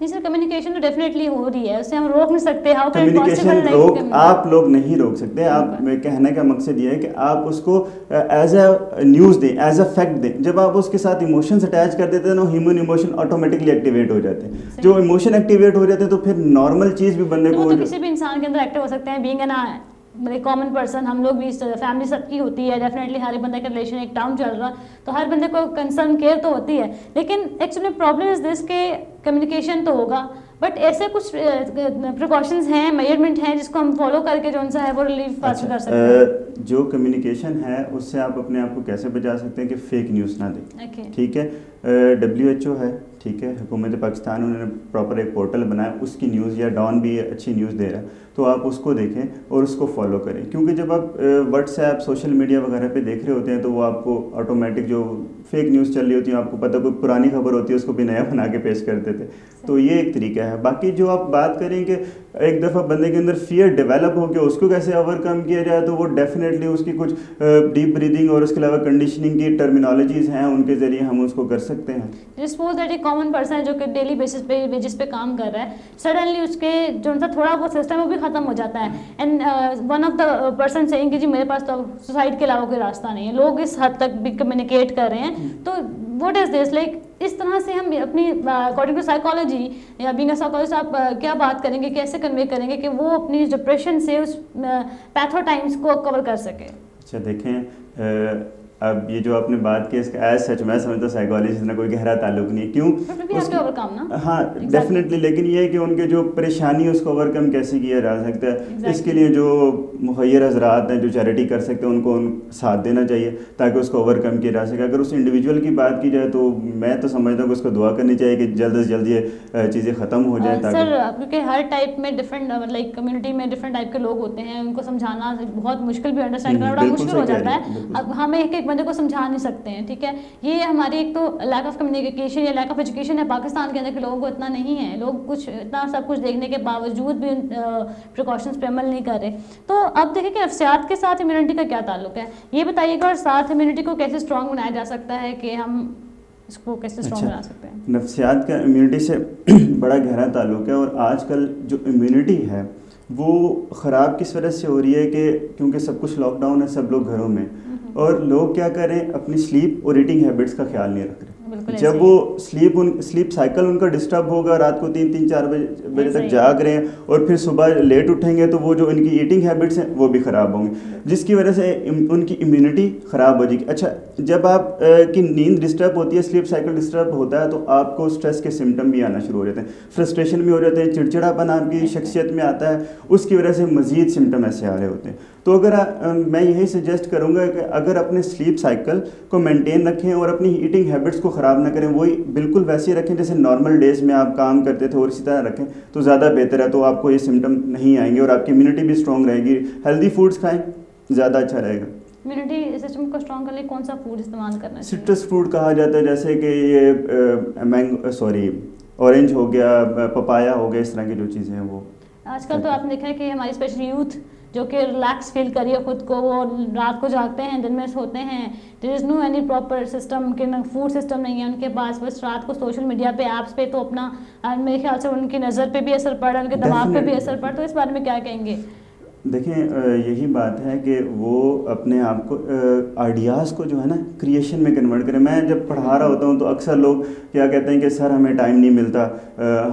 نہیں سر، کمیونیکیشن تو ڈیفینیٹلی ہو رہی ہے، اسے ہم روک نہیں سکتے. ہاؤ کین کمیونیکیشن آپ لوگ نہیں روک سکتے. آپ کہنے کا مقصد یہ ہے کہ آپ اس کو ایز اے نیوز دیں, ایز اے فیکٹ دیں. جب آپ اس کے ساتھ ایموشنز اٹیچ کر دیتے ہیں نا, ہیومن ایموشن آٹومیٹکلی ایکٹیویٹ ہو جاتے ہیں. جو ایموشن ایکٹیویٹ ہو جاتے ہیں تو پھر نارمل چیز بھی بندے کو کسی بھی انسان کے اندر ایکٹیو ہو سکتے ہیں. بینگ این کامن پرسن, ہم لوگ بھی, فیملی سب کی ہوتی ہے ڈیفینیٹلی. ہر بندے کا ریلیشن ایک ٹاؤن چل رہا تو ہر بندے کو کنسرن کیئر تو ہوتی ہے. لیکن ایکچولی پرابلم از دس کہ کمیونیکیشن تو ہوگا بٹ ایسے کچھ پریکاشنز ہیں, میجرمنٹ ہیں جس کو ہم فالو کر کے جو ان سا ہے وہ ریلیف حاصل کر سکتے ہیں. جو کمیونیکیشن ہے اس سے آپ اپنے آپ کو کیسے بچا سکتے ہیں کہ فیک نیوز نہ دیں. ٹھیک ہے, WHO ہے, ٹھیک ہے, حکومت پاکستان انہوں نے پراپر ایک پورٹل بنایا, اس کی نیوز, یا ڈان بھی اچھی نیوز دے رہا ہے تو آپ اس کو دیکھیں اور اس کو فالو کریں. کیونکہ جب آپ واٹس ایپ, سوشل میڈیا وغیرہ پہ دیکھ رہے ہوتے ہیں تو وہ آپ کو آٹومیٹک جو فیک نیوز چل رہی ہوتی ہے, آپ کو پتہ کوئی پرانی خبر ہوتی ہے اس کو بھی نیا بنا کے پیش کرتے تھے. تو یہ ایک طریقہ ہے. باقی جو آپ بات کریں کہ ایک دفعہ بندے کے اندر فیئر ڈیولپ ہو کے اس کو کیسے اوور کم کیا جائے, تو وہ ڈیفینیٹلی اس کی کچھ ڈیپ بریدنگ اور اس کے علاوہ کنڈیشننگ کی ٹرمینالوجیز ہیں, ان کے ذریعے ہم اس کو کر سکتے ہیں. سپوز دیٹ ایک کامن پرسن جو کہ ڈیلی بیسس پہ کام کر رہا ہے, سڈنلی اس کے جو تھوڑا وہ سسٹم وہ بھی ختم ہو جاتا ہے. And one of the person seeing کہ جی میرے پاس تو سوسائڈ کے علاوہ کوئی راستہ نہیں ہے. لوگ اس حد تک بھی کمیونیکیٹ کر رہے ہیں. تو واٹ از دس لائک, اس طرح سے ہم اپنی اکارڈنگ ٹو سائیکالوجی یا بینگ اے سائیکالوجسٹ آپ کیا بات کریں گے, کیسے کنوے کریں گے کہ وہ اپنی ڈپریشن سے اس پیتھوٹائمس کو کور کر سکے. اچھا دیکھیں, اب یہ جو آپ نے بات کی اس کا ایز سچ میں سمجھتا ہوں سائیکالوجی سے کوئی گہرا تعلق نہیں ہے. کیوں؟ ہاں ڈیفینیٹلی, لیکن یہ ہے کہ ان کے جو پریشانی اس کو اوور کم کیسے کیا جا سکتا ہے, اس کے لیے جو مخیر حضرات ہیں جو چیریٹی کر سکتے ہیں ان کو ساتھ دینا چاہیے تاکہ اس کو اوور کم کیا جا سکے. اگر اس انڈیویجول کی بات کی جائے تو میں تو سمجھتا ہوں کہ اس کو دعا کرنی چاہیے کہ جلد از جلد یہ چیزیں ختم ہو جائیں. سر کیونکہ ہر ٹائپ میں ڈفرینٹ لائک کمیونٹی میں ڈفرینٹ ٹائپ کے لوگ ہوتے ہیں, ان کو سمجھانا بہت مشکل بھی, انڈرسٹینڈ کرنا بڑا مشکل ہو جاتا ہے. اب ہمیں ایک بندے کو سمجھا نہیں سکتے ہیں. ٹھیک ہے, یہ ہماری ایک تو لیک آف کمیونیکیشن یا لیک آف ایجوکیشن ہے پاکستان کے اندر کے لوگوں کو اتنا نہیں ہے. لوگ کچھ اتنا سب کچھ دیکھنے کے باوجود بھی پریکاشنس پہ عمل نہیں کر رہے. تو اب دیکھیں کہ نفسیات کے ساتھ امیونٹی کا کیا تعلق ہے, یہ بتائیے گا. اور ساتھ امیونٹی کو کیسے اسٹرانگ بنایا جا سکتا ہے, کہ ہم اس کو کیسے اسٹرانگ بنا سکتے ہیں. نفسیات کا امیونٹی سے بڑا گہرا تعلق ہے. اور آج کل جو امیونٹی ہے وہ خراب کس وجہ سے ہو رہی ہے کہ کیونکہ سب کچھ لاک ڈاؤن ہے, سب لوگ گھروں میں, اور لوگ کیا کریں اپنی سلیپ اور ایٹنگ ہیبٹس کا خیال نہیں رکھ رہے. جب وہ سلیپ سائیکل ان کا ڈسٹرب ہوگا, رات کو 3-4 بجے تک جاگ رہے ہیں اور پھر صبح لیٹ اٹھیں گے, تو وہ جو ان کی ایٹنگ ہیبٹس ہیں وہ بھی خراب ہوں گے, جس کی وجہ سے ان کی امیونٹی خراب ہو جائے گی. اچھا, جب آپ کی نیند ڈسٹرب ہوتی ہے, سلیپ سائیکل ڈسٹرب ہوتا ہے, تو آپ کو اسٹریس کے سمٹم بھی آنا شروع ہو جاتے ہیں, فرسٹریشن بھی ہو جاتے ہیں, چڑچڑاپن آپ کی شخصیت میں آتا ہے, اس کی وجہ سے مزید سمٹم ایسے آ رہے ہوتے ہیں. تو اگر میں یہی سجیسٹ کروں گا کہ اگر اپنے سلیپ سائیکل کو مینٹین رکھیں اور اپنی ایٹنگ ہیبٹس کو خراب نہ کریں, وہی بالکل ویسے ہی رکھیں جیسے نارمل ڈیز میں آپ کام کرتے تھے, اور اسی طرح رکھیں تو زیادہ بہتر ہے. تو آپ کو یہ سمٹم نہیں آئیں گے اور آپ کی امیونٹی بھی اسٹرانگ رہے گی. ہیلدی فوڈس کھائیں, زیادہ اچھا رہے گا. امیونٹی سسٹم کو اسٹرانگ کرنے کون سا فوڈ استعمال کرنا چاہیے؟ سٹرس فوڈ کہا جاتا ہے, جیسے کہ یہ اورنج ہو گیا, پپایا ہو گیا, اس طرح کی جو چیزیں ہیں وہ. آج کل تو آپ نے دیکھا ہے کہ ہماری اسپیشلی یوتھ جو کہ ریلیکس فیل کریے خود کو, وہ رات کو جاگتے ہیں, دن میں سوتے ہیں. دیر is know any proper system, کہ فوڈ سسٹم نہیں ہے ان کے پاس. بس رات کو سوشل میڈیا پہ, ایپس پہ, تو اپنا میرے خیال سے ان کی نظر پہ بھی اثر پڑ رہا ہے, ان کے دماغ پہ بھی اثر پڑ رہا ہے. تو اس بارے میں کیا کہیں گے؟ دیکھیں یہی بات ہے کہ وہ اپنے آپ کو آئیڈیاز کو جو ہے نا کریشن میں کنورٹ کریں. میں جب پڑھا رہا ہوتا ہوں تو اکثر لوگ کیا کہتے ہیں کہ سر ہمیں ٹائم نہیں ملتا,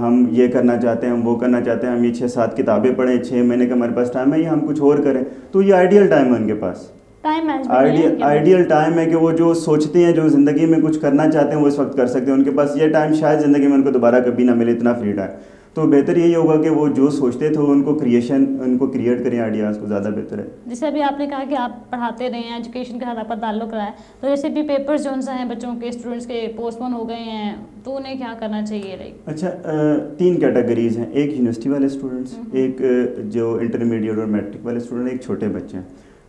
ہم یہ کرنا چاہتے ہیں, ہم وہ کرنا چاہتے ہیں, ہم یہ 6-7 کتابیں پڑھیں, 6 مہینے کا ہمارے پاس ٹائم ہے, یا ہم کچھ اور کریں. تو یہ آئیڈیل ٹائم ہے ان کے پاس, آئیڈیل ٹائم ہے کہ وہ جو سوچتے ہیں, جو زندگی میں کچھ کرنا چاہتے ہیں, وہ اس وقت کر سکتے ہیں. ان کے پاس یہ ٹائم شاید زندگی میں ان کو دوبارہ کبھی نہ ملے, اتنا فری ٹائم. تو بہتر یہی ہوگا کہ وہ جو سوچتے تھے ان کو کریٹ کریں, آئیڈیاز کو, زیادہ بہتر ہے. جیسے ابھی آپ نے کہا کہ آپ پڑھاتے رہے ہیں, ایجوکیشن کے ساتھ آپ کا تعلق رہا ہے, تو جیسے بھی پیپرز جو ہیں بچوں کے, اسٹوڈنٹس کے پوسٹ پون ہو گئے ہیں, تو انہیں کیا کرنا چاہیے؟ اچھا, 3 کیٹیگریز ہیں. ایک یونیورسٹی والے اسٹوڈنٹس, ایک جو انٹرمیڈیٹ اور میٹرک والے اسٹوڈنٹ, ایک چھوٹے بچے ہیں.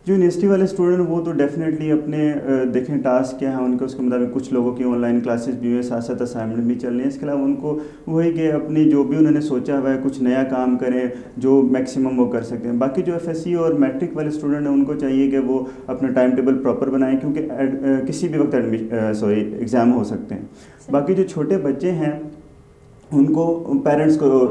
جو یونیورسٹی والے اسٹوڈنٹ وہ تو ڈیفینیٹلی اپنے دیکھیں ٹاسک کیا ہے ان کے, اس کے مطابق کچھ لوگوں کی آن لائن کلاسز بھی ہوئے, ساتھ ساتھ اسائنمنٹ بھی چل رہے ہیں. اس کے علاوہ ان کو وہی کہ اپنی جو بھی انہوں نے سوچا ہوا ہے کچھ نیا کام کریں جو میکسیمم وہ کر سکتے ہیں. باقی جو FSC اور میٹرک والے اسٹوڈنٹ ہیں ان کو چاہیے کہ وہ اپنا ٹائم ٹیبل پراپر بنائیں, کیونکہ کسی بھی وقت ایگزام ہو سکتے ہیں. باقی جو چھوٹے بچے ہیں ان کو پیرنٹس کو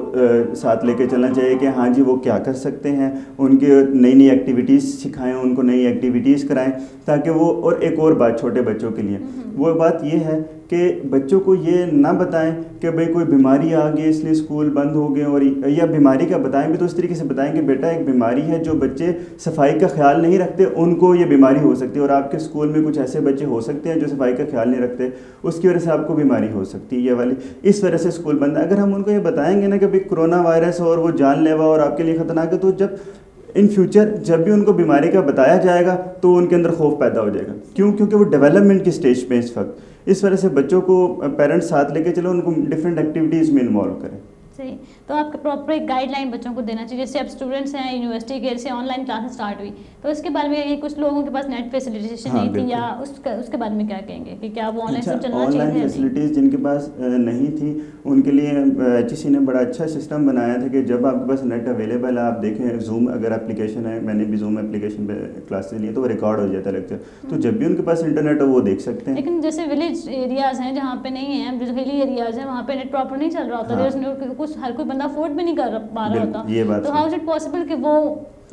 ساتھ لے کے چلنا چاہیے کہ ہاں جی وہ کیا کر سکتے ہیں, ان کے نئی نئی ایکٹیویٹیز سکھائیں, ان کو نئی ایکٹیویٹیز کرائیں تاکہ وہ, اور ایک اور بات چھوٹے بچوں کے لیے, وہ بات یہ ہے کہ بچوں کو یہ نہ بتائیں کہ بھئی کوئی بیماری آ گئی اس لیے اسکول بند ہو گئے, اور یا بیماری کا بتائیں بھی تو اس طریقے سے بتائیں کہ بیٹا ایک بیماری ہے, جو بچے صفائی کا خیال نہیں رکھتے ان کو یہ بیماری ہو سکتی ہے, اور آپ کے اسکول میں کچھ ایسے بچے ہو سکتے ہیں جو صفائی کا خیال نہیں رکھتے, اس کی وجہ سے آپ کو بیماری ہو سکتی ہے یہ والی, اس وجہ سے اسکول بند ہے. اگر ہم ان کو یہ بتائیں گے نا کہ بھئی کرونا وائرس اور وہ جان لیوا اور آپ کے لیے خطرناک ہے, تو جب ان فیوچر جب بھی ان کو بیماری کا بتایا جائے گا تو ان کے اندر خوف پیدا ہو جائے گا. کیوں؟ کیونکہ وہ ڈیولپمنٹ کی اسٹیج پہ اس وقت. اس وجہ سے بچوں کو پیرنٹس ساتھ لے کے چلو, ان کو ڈفرینٹ ایکٹیویٹیز میں انوالو کریں. صحیح. تو آپ کا پراپر ایک گائیڈ لائن بچوں کو دینا چاہیے. جیسے اب اسٹوڈنٹس ہیں یونیورسٹی کے, جیسے آن لائن کلاسز اسٹارٹ ہوئی, تو اس کے بارے میں کچھ لوگوں کے پاس نیٹ فیسلٹیشن نہیں تھی, یا اس کے بارے میں کیا کہیں گے کہ کیا وہ آن لائن سب چلنا چاہیے؟ آن لائن فیسلٹیز جن کے پاس نہیں تھی ان کے لیے ایچ ای سی نے بڑا اچھا سسٹم بنایا تھا کہ جب آپ کے پاس نیٹ اویلیبل ہے, آپ دیکھیں زوم اگر اپلیکیشن ہے, میں نے بھی زوم اپلیکیشن پہ کلاسز لی تو وہ ریکارڈ ہو جاتا ہے لیکچر, تو جب بھی ان کے پاس انٹرنیٹ ہو وہ دیکھ سکتے ہیں. لیکن جیسے ولیج ایریاز ہیں جہاں پہ نہیں ہیں, جو ہلی ایریاز ہیں وہاں پہ نیٹ پراپر نہیں چل رہا ہوتا, کچھ ہر کوئی بندہ افورڈ بھی نہیں کر پا رہا ہوتا, تو ہاؤ از اٹ پاسبل کہ وہ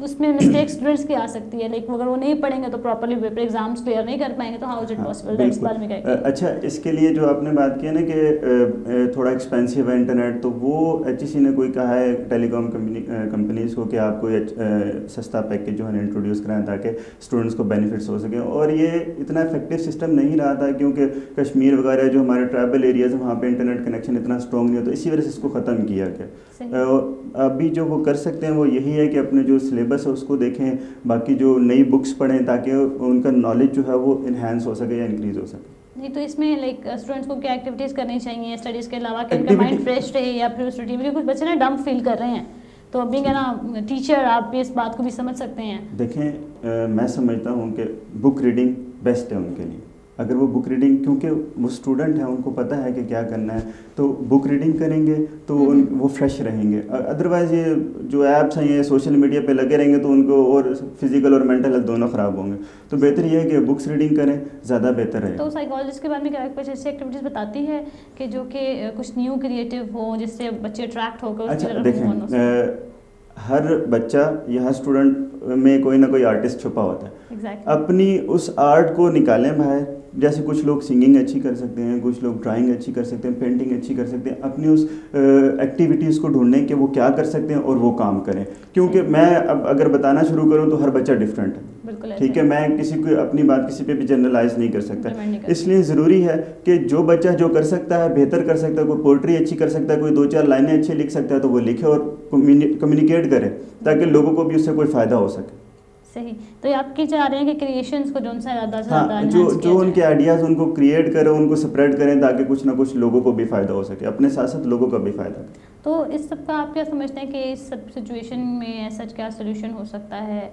اس میں مسٹیک اسٹوڈنٹس کی آ سکتی ہے, لیکن اگر وہ نہیں پڑھیں گے تو پراپرلی پیپر ایگزامس کلیئر نہیں کر پائیں گے, تو ہاؤ از اٹ پاسبل؟ اس بارے میں کیا کہیں؟ اچھا, اس کے لیے جو آپ نے بات کی ہے نا کہ تھوڑا ایکسپینسو ہے انٹرنیٹ, تو وہ ایچ ای سی نے کوئی کہا ہے ٹیلی کام کمپنیز کو کہ آپ کوئی سستا پیکیج جو ہے انٹروڈیوس کرائیں تاکہ اسٹوڈنٹس کو بینیفٹس ہو سکیں, اور یہ اتنا افیکٹو سسٹم نہیں رہا تھا کیونکہ کشمیر وغیرہ جو ہمارے ٹرائبل ایریاز ہیں وہاں پہ انٹرنیٹ کنیکشن اتنا اسٹرانگ نہیں ہوتا, اسی وجہ سے اس کو ختم کیا گیا. ابھی جو وہ کر سکتے ہیں وہ یہی ہے کہ اپنے جو سلیبس ہے اس کو دیکھیں, باقی جو نئی بکس پڑھیں تاکہ ان کا نالج جو ہے وہ انہینس ہو سکے یا انکریز ہو سکے. جی, تو اس میں لائک اسٹوڈنٹس کو کیا ایکٹیویٹیز کرنی چاہیے اسٹڈیز کے علاوہ کہ ان کا مائنڈ فریش رہے, یا پھر اس روٹین میں کچھ بچے نا ڈمپ فیل کر رہے ہیں, تو ابھی کیا نا ٹیچر آپ بھی اس بات کو بھی سمجھ سکتے ہیں. دیکھیں میں سمجھتا ہوں کہ بک ریڈنگ بیسٹ ہے ان کے لیے. اگر وہ بک ریڈنگ, کیونکہ وہ اسٹوڈنٹ ہیں ان کو پتہ ہے کہ کیا کرنا ہے, تو بک ریڈنگ کریں گے تو وہ فریش رہیں گے. ادروائز یہ جو ایپس ہیں یہ سوشل میڈیا پہ لگے رہیں گے تو ان کو اور فزیکل اور مینٹل ہیلتھ دونوں خراب ہوں گے, تو بہتر یہ ہے کہ بکس ریڈنگ کریں, زیادہ بہتر ہے. تو سائیکالوجسٹ کے بارے میں کیا کچھ ایسی ایکٹیویٹیز بتاتی ہے کہ جو کہ کچھ نیو کریٹو ہو جس سے بچے اٹریکٹ ہو کر؟ اچھا دیکھیں, ہر بچہ یا ہر اسٹوڈنٹ میں کوئی نہ کوئی آرٹسٹ چھپا ہوتا ہے. اپنی اس آرٹ کو نکالیں باہر. جیسے کچھ لوگ سنگنگ اچھی کر سکتے ہیں, کچھ لوگ ڈرائنگ اچھی کر سکتے ہیں, پینٹنگ اچھی کر سکتے ہیں. اپنی اس ایکٹیویٹیز کو ڈھونڈیں کہ وہ کیا کر سکتے ہیں اور وہ کام کریں, کیونکہ میں اب اگر بتانا شروع کروں تو ہر بچہ ڈفرینٹ ہے, ٹھیک ہے, میں کسی کو اپنی بات کسی پہ بھی جنرلائز نہیں کر سکتا. اس لیے ضروری ہے کہ جو بچہ جو کر سکتا ہے بہتر کر سکتا ہے, کوئی پوئٹری اچھی کر سکتا ہے, کوئی 2-4 لائنیں اچھی لکھ سکتا ہے تو وہ لکھے اور کمیونیکیٹ کرے تاکہ لوگوں کو بھی اس سے کوئی فائدہ ہو سکے. صحیح. تو یہ آپ کی چاہ رہے ہیں کہ کریشنز کو جو ان سے زیادہ سے زیادہ جو ان کے آئیڈیاز ان کو کریٹ کریں, ان کو اسپریڈ کریں تاکہ کچھ نہ کچھ لوگوں کو بھی فائدہ ہو سکے, اپنے ساتھ ساتھ لوگوں کا بھی فائدہ. تو اس سب کا آپ کیا سمجھتے ہیں کہ اس سب سچویشن میں ایسا کیا سولوشن ہو سکتا ہے,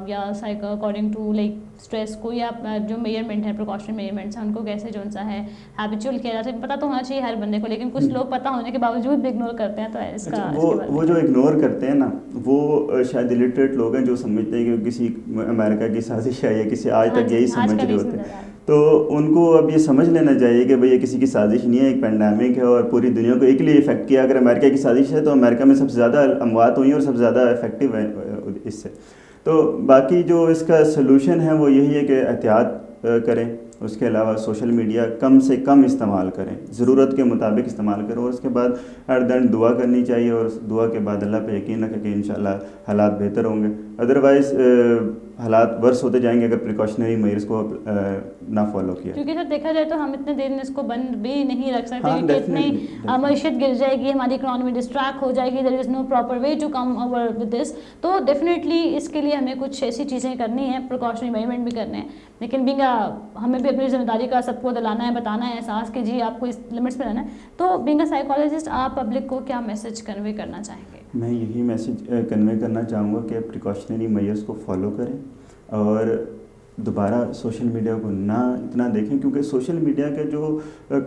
یا اکارڈنگ ٹو لائک اسٹریس کو, یا جو میجرمنٹ ہے پریکاشن میجرمنٹس ہیں ان کو کیسے جو سا ہے ہیبیچول کیا جاتا ہے؟ پتہ تو ہونا چاہیے ہر بندے کو, لیکن کچھ لوگ پتہ ہونے کے باوجود بھی اگنور کرتے ہیں. تو اس کا وہ جو اگنور کرتے ہیں نا وہ شاید الٹریٹ لوگ ہیں جو سمجھتے ہیں کہ کسی امریکہ کی سازش ہے, یا کسی آج تک یہی سمجھ رہے ہوتے ہیں. تو ان کو اب یہ سمجھ لینا چاہیے کہ بھئی یہ کسی کی سازش نہیں ہے, ایک پینڈیمک ہے اور پوری دنیا کو ایک لیے افیکٹ کیا. اگر امریکہ کی سازش ہے تو امریکہ میں سب سے زیادہ اموات ہوئی ہیں اور سب سے زیادہ افیکٹو ہیں اس سے. تو باقی جو اس کا سلوشن ہے وہ یہی ہے کہ احتیاط کریں, اس کے علاوہ سوشل میڈیا کم سے کم استعمال کریں, ضرورت کے مطابق استعمال کریں, اور اس کے بعد ہر دن دعا کرنی چاہیے, اور دعا کے بعد اللہ پہ یقین رکھیں کہ انشاءاللہ حالات بہتر ہوں گے. ادروائز حالات ورس ہوتے جائیں گے اگر پریکاشنری میئرز کو نہ فالو کیا. کیونکہ سر دیکھا جائے تو ہم اتنے دیر میں اس کو بند بھی نہیں رکھ سکتے, کیونکہ اتنی معیشت گر جائے گی, ہماری اکنامی ڈسٹریکٹ ہو جائے گی, there is no proper way to come over with this. تو ڈیفینیٹلی اس کے لیے ہمیں کچھ ایسی چیزیں کرنی ہیں, پریکاشنری میجرمنٹ بھی کرنے ہیں, لیکن بینگ ہمیں بھی اپنی ذمہ داری کا سب کو دلانا ہے, بتانا ہے احساس کہ جی آپ کو اس لمٹس میں رہنا ہے. تو بینگ اے سائیکالوجسٹ آپ پبلک کو کیا میسج کنوے کرنا چاہیں گے؟ میں یہی میسج کنوے کرنا چاہوں گا کہ پریکاشنری میئرز کو فالو کریں, اور دوبارہ سوشل میڈیا کو نہ اتنا دیکھیں, کیونکہ سوشل میڈیا کا جو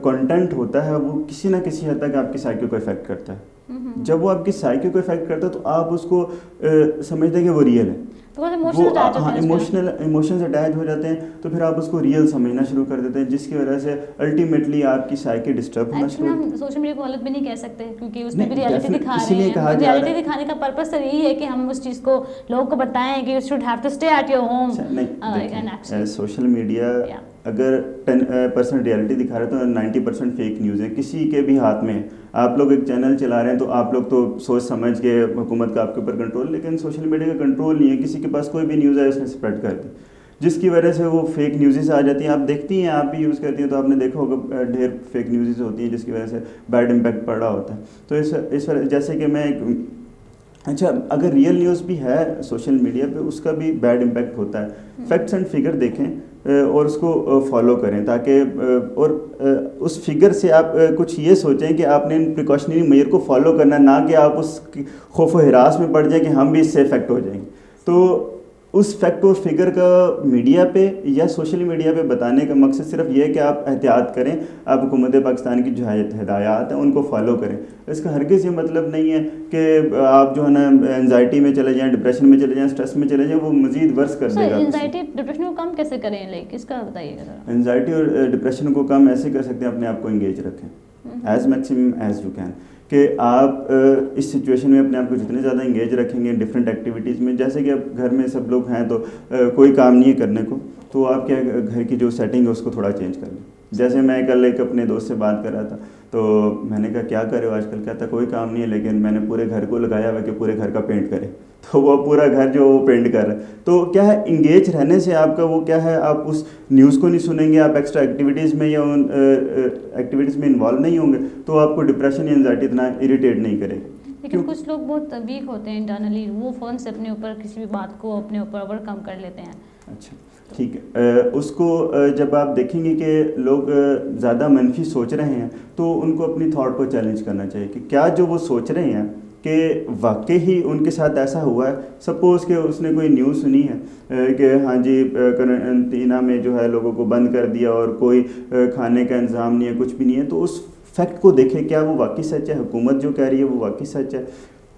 کنٹینٹ ہوتا ہے وہ کسی نہ کسی حد تک آپ کی سائیکو کو افیکٹ کرتا ہے. جب وہ آپ کی سائیکو کو افیکٹ کرتا ہے تو آپ اس کو سمجھتے ہیں کہ وہ ریئل ہے. ایموشنز اٹیچ ہو جاتے ہیں, تو پھر آپ اس کو ریئل سمجھنا شروع کر دیتے ہیں, جس کی وجہ سے الٹیمیٹلی آپ کی سائیکی ڈسٹرب ہونا شروع. ہم سوشل میڈیا کو غلط بھی نہیں کہہ سکتے, کیونکہ اس میں بھی ریئلٹی دکھا رہے ہیں. ریئلٹی دکھانے کا پرپس تو یہی ہے کہ ہم اس چیز کو لوگوں کو بتائیں کہ you should have to stay at your home. Social media اگر 10% ریئلٹی دکھا رہے تو 90% فیک نیوز ہے, کسی کے بھی ہاتھ میں. آپ لوگ ایک چینل چلا رہے ہیں تو آپ لوگ تو سوچ سمجھ کے حکومت کا آپ کے اوپر کنٹرول, لیکن سوشل میڈیا کا کنٹرول نہیں ہے. کسی کے پاس کوئی بھی نیوز ہے اس نے اسپریڈ کر دی, جس کی وجہ سے وہ فیک نیوزز آ جاتی ہیں. آپ دیکھتی ہیں, آپ بھی یوز کرتی ہیں تو آپ نے دیکھا ہوگا ڈھیر فیک نیوزز ہوتی ہیں جس کی وجہ سے بیڈ امپیکٹ پڑ رہا ہوتا ہے. تو اس وجہ جیسے کہ میں اچھا اگر ریئل نیوز بھی ہے سوشل میڈیا پہ, اس کا بھی بیڈ امپیکٹ ہوتا ہے. فیکٹس اینڈ فگر دیکھیں اور اس کو فالو کریں, تاکہ اور اس فگر سے آپ کچھ یہ سوچیں کہ آپ نے ان پریکاشنری میئر کو فالو کرنا, نہ کہ آپ اس خوف و ہراس میں پڑ جائیں کہ ہم بھی اس سے افیکٹ ہو جائیں گے. تو اس فیکٹ اور فگر کا میڈیا پہ یا سوشل میڈیا پہ بتانے کا مقصد صرف یہ ہے کہ آپ احتیاط کریں, آپ حکومت پاکستان کی جو ہدایات ہیں ان کو فالو کریں. اس کا ہرگز یہ مطلب نہیں ہے کہ آپ جو ہے نا انزائٹی میں چلے جائیں, ڈپریشن میں چلے جائیں, اسٹریس میں چلے جائیں, وہ مزید ورس کر دے گا. انزائٹی ڈپریشن کو کم کیسے کریں, لائک اس کا بتائیے گا. انزائٹی اور ڈپریشن کو کم ایسے کر سکتے ہیں, اپنے آپ کو انگیج رکھیں as maximum as you can, کہ آپ اس سچویشن میں اپنے آپ کو جتنے زیادہ انگیج رکھیں گے ڈفرینٹ ایکٹیویٹیز میں. جیسے کہ اب گھر میں سب لوگ ہیں تو کوئی کام نہیں ہے کرنے کو, تو آپ کیا گھر کی جو سیٹنگ ہے اس کو تھوڑا چینج کر لیں. جیسے میں کل ایک اپنے دوست سے بات کر رہا تھا, تو میں نے کہا کیا کرے ہو آج کل, کہتا کوئی کام نہیں ہے, لیکن میں نے پورے گھر کو لگایا ہوا کہ پورے گھر کا پینٹ کرے. تو وہ پورا گھر جو وہ پینٹ کر رہا ہے. تو کیا ہے, انگیج رہنے سے آپ کا وہ کیا ہے, آپ اس نیوز کو نہیں سنیں گے, آپ ایکسٹرا ایکٹیویٹیز میں یا ان ایکٹیویٹیز میں انوالو نہیں ہوں گے, تو آپ کو ڈپریشن یا انزائٹی اتنا اریٹیٹ نہیں کرے گی. لیکن کچھ لوگ بہت ویک ہوتے ہیں انٹرنلی, وہ فون سے اپنے اوپر کسی بھی بات کو اپنے اوپر اوور کم کر لیتے ہیں. اچھا ٹھیک ہے, اس کو جب آپ دیکھیں گے کہ لوگ زیادہ منفی سوچ رہے ہیں تو ان کو اپنی تھاٹ کو چیلنج کرنا چاہیے کہ کیا جو وہ سوچ رہے ہیں کہ واقعی ہی ان کے ساتھ ایسا ہوا ہے. سپوز کہ اس نے کوئی نیوز سنی ہے کہ ہاں جی قرنطینہ میں جو ہے لوگوں کو بند کر دیا اور کوئی کھانے کا انتظام نہیں ہے, کچھ بھی نہیں ہے, تو اس فیکٹ کو دیکھیں کیا وہ واقعی سچ ہے, حکومت جو کہہ رہی ہے وہ واقعی سچ ہے.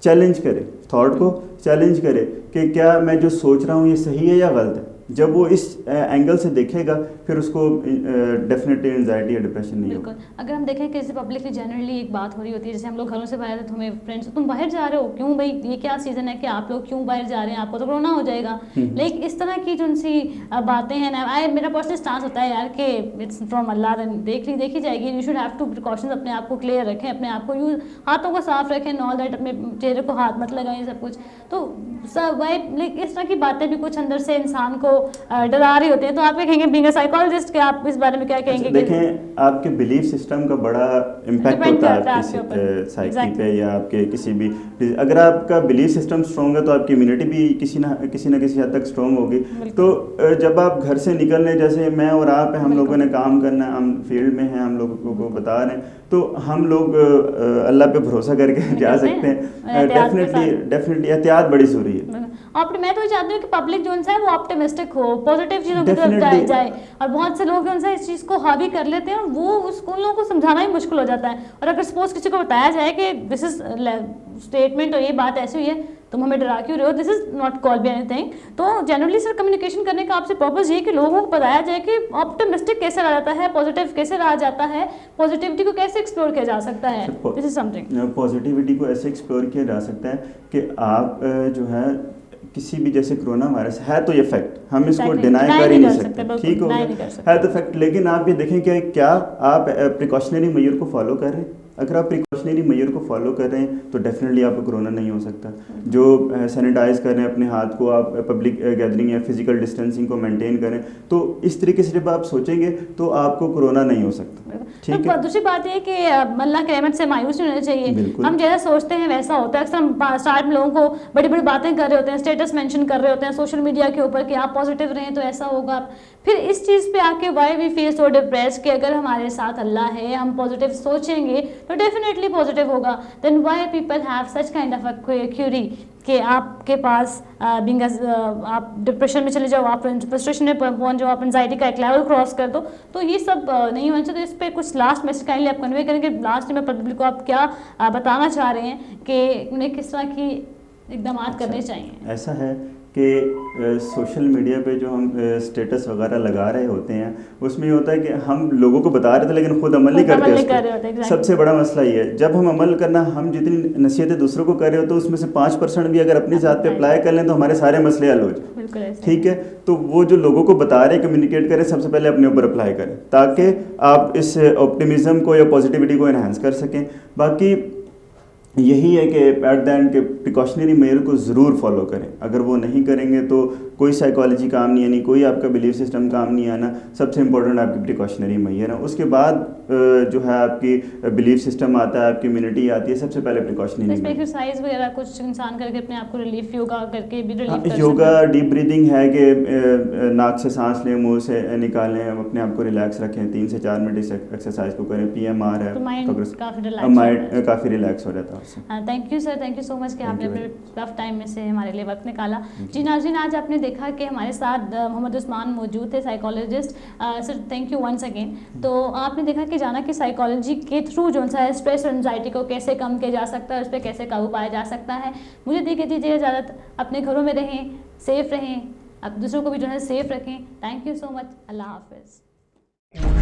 چیلنج کرے, تھاٹ کو چیلنج کرے کہ کیا میں جو سوچ رہا ہوں یہ صحیح ہے یا غلط ہے. جب وہ اس اینگل سے دیکھے گا پھر اس کو ڈیفینیٹلی انزائٹی یا ڈپریشن نہیں ہوگا. بالکل. اگر ہم دیکھیں کہ جیسے پبلکلی جنرلی ایک بات ہو رہی ہوتی ہے, جیسے ہم لوگ گھروں سے باہر ہیں تو ہمیں فرینڈس, تم باہر جا رہے ہو کیوں بھائی, یہ کیا سیزن ہے کہ آپ لوگ کیوں باہر جا رہے ہیں, آپ کو تو کورونا ہو جائے گا. لیکن اس طرح کی جو ان سی باتیں ہیں نا, میرا پرسنل اسٹانس ہوتا ہے یار کہ اٹس فرام اللہ, دیکھی جائے گی. You should have to precautions, اپنے آپ کو کلیئر رکھیں, اپنے آپ کو ہاتھوں کو صاف رکھیں, نال دیٹ, اپنے چہرے کو ہاتھ مت لگائیں, سب کچھ. تو اس طرح کی باتیں بھی کچھ اندر سے انسان کو ڈرا رہی ہوتے ہیں. تو آپ کیا کہیں گے بینگ اے سائیکالوجسٹ, کہ آپ اس بارے میں کیا کہیں گے؟ دیکھیں, آپ کے بلیف سسٹم کا بڑا امپیکٹ ہوتا ہے آپ کی سائیکی پہ یا آپ کے کسی بھی. اگر آپ کا بلیف سسٹم اسٹرانگ ہے تو آپ کی امیونٹی بھی کسی نہ کسی حد تک اسٹرانگ ہوگی. تو جب آپ گھر سے نکلنے, جیسے میں اور آپ ہم لوگوں نے کام کرنا ہے, ہم فیلڈ میں ہیں, ہم لوگوں کو بتا رہے ہیں, تو ہم لوگ اللہ پہ بھروسہ کر کے جا سکتے ہیں. ڈیفینیٹلی احتیاط بڑی ضروری ہے. میں تو یہ چاہتی ہوں کہ پبلک جو ہے وہ آپٹیمسٹک ہو, پازیٹیو چیزوں کی طرف جائے. اور بہت سے لوگ جو ہے اس چیز کو حاوی کر لیتے ہیں, اور وہ ان لوگوں کو سمجھانا ہی مشکل ہو جاتا ہے. اور اگر سپوز کسی کو بتایا جائے کہ دس از اسٹیٹمنٹ اور یہ بات ایسی ہوئی ہے, تم ہمیں ڈرا کیوں رہے ہو, this is not call be اینی تھنگ. تو جنرلی سر کمیونیکیشن کرنے کا آپ سے پرپز یہ کہ لوگوں کو بتایا جائے کہ آپٹیمسٹک کیسے رہا جاتا ہے, پازیٹیو کیسے رہا جاتا ہے, پازیٹیوٹی کو کیسے ایکسپلور کیا جا سکتا ہے. دس از سم تھنگ. پازیٹیوٹی کو ایسے ایکسپلور کیا جا سکتا ہے کہ آپ جو ہے کسی بھی, جیسے کرونا وائرس ہے تو یہ فیکٹ, ہم اس کو ڈینائی کر ہی نہیں سکتے, ٹھیک ہوگا, ہے تو فیکٹ. لیکن آپ یہ دیکھیں کہ کیا آپ پریکاشنری میئر کو فالو کر رہے ہیں. اگر آپ پریکاشنری میئر کو فالو کر رہے ہیں تو ڈیفینیٹلی آپ کو کرونا نہیں ہو سکتا. جو سینیٹائز کر رہے ہیں اپنے ہاتھ کو, آپ پبلک گیدرنگ یا فزیکل ڈسٹینسنگ کو مینٹین کریں, تو اس طریقے سے جب آپ سوچیں گے تو آپ کو کرونا نہیں ہو سکتا. ٹھیک ہے. دوسری بات یہ کہ اللہ کی رحمت سے مایوس نہیں ہونا چاہیے. ہم جیسا سوچتے ہیں ویسا ہوتا ہے. اکثر ہم اسٹارٹ میں لوگوں کو بڑی بڑی باتیں کر رہے ہوتے ہیں, اسٹیٹس مینشن کر رہے ہوتے ہیں سوشل میڈیا کے اوپر کہ آپ پازیٹیو رہیں تو ایسا ہوگا. پھر اس چیز پہ آ کے why we feel so depress کہ اگر ہمارے ساتھ اللہ ہے, ہم پازیٹیو سوچیں گے تو ڈیفینیٹلی پازیٹیو ہوگا. Then why people have such kind of a query کہ آپ کے پاس آپ ڈپریشن میں چلے جاؤ, آپ فرسٹریشن میں پہنچ جاؤ, آپ انزائٹی کا ایک لیول کراس کر دو. تو یہ سب نہیں ہونا چاہیے. تو اس پہ کچھ لاسٹ میسج کائنڈلی آپ کنوے کریں کہ لاسٹ میں پبلک کو آپ کیا بتانا چاہ رہے ہیں کہ انہیں کس طرح کی اقدامات کرنے چاہیے. ایسا ہے کہ سوشل میڈیا پہ جو ہم اسٹیٹس وغیرہ لگا رہے ہوتے ہیں اس میں یہ ہوتا ہے کہ ہم لوگوں کو بتا رہے تھے لیکن خود عمل نہیں کرتے. سب سے بڑا مسئلہ یہ ہے جب ہم عمل کرنا, ہم جتنی نصیحتیں دوسروں کو کر رہے ہوتے ہیں اس میں سے 5% بھی اگر اپنی ذات پہ اپلائی کر لیں تو ہمارے سارے مسئلے حل ہو جائیں. ٹھیک ہے, تو وہ جو لوگوں کو بتا رہے کمیونیکیٹ کریں سب سے پہلے اپنے اوپر اپلائی کریں تاکہ آپ اس آپٹیمزم کو یا پازیٹیوٹی کو انہانس کر سکیں. باقی یہی ہے کہ ایٹ دا اینڈ کہ پریکاشنری میئر کو ضرور فالو کریں. اگر وہ نہیں کریں گے تو کوئی سائیکالوجی کام نہیں آنی, کوئی آپ کا بلیف سسٹم کام نہیں آنا. سب سے امپورٹنٹ آپ کی پریکاشنری میئر ہے. اس کے بعد جو ہے آپ کی بلیف سسٹم آتا ہے, آپ کی امیونٹی آتی ہے. سب سے پہلے پریکاشنری میئر. ایکسرسائز وغیرہ کچھ انسان کر کے اپنے آپ کو ریلیف, یوگا کر کے بھی ریلیف کر سکتے ہیں. یوگا, ڈیپ بریدنگ ہے کہ ناک سے سانس لیں, منہ سے نکالیں, اپنے آپ کو ریلیکس رکھیں, 3 سے 4 منٹ اس ایکسرسائز کو کریں. PMR ہے, مائنڈ کافی ریلیکس ہو جاتا ہے. Thank you sir, thank you so much کہ آپ نے اپنے رف ٹائم میں سے ہمارے لیے وقت نکالا. جی ناظرین, آج آپ نے دیکھا کہ ہمارے ساتھ محمد عثمان موجود تھے, psychologist. Sir thank you once again. تو آپ نے دیکھا کہ جانا کہ سائیکالوجی کے تھرو جو ہے اسٹریس اور انزائٹی کو کیسے کم کیا جا سکتا ہے, اس پہ کیسے قابو پایا جا سکتا ہے. مجھے دیجیے اجازت, اپنے گھروں میں رہیں, سیف رہیں, اب دوسروں کو بھی جو ہے سیف رکھیں. تھینک یو سو مچ. اللہ حافظ.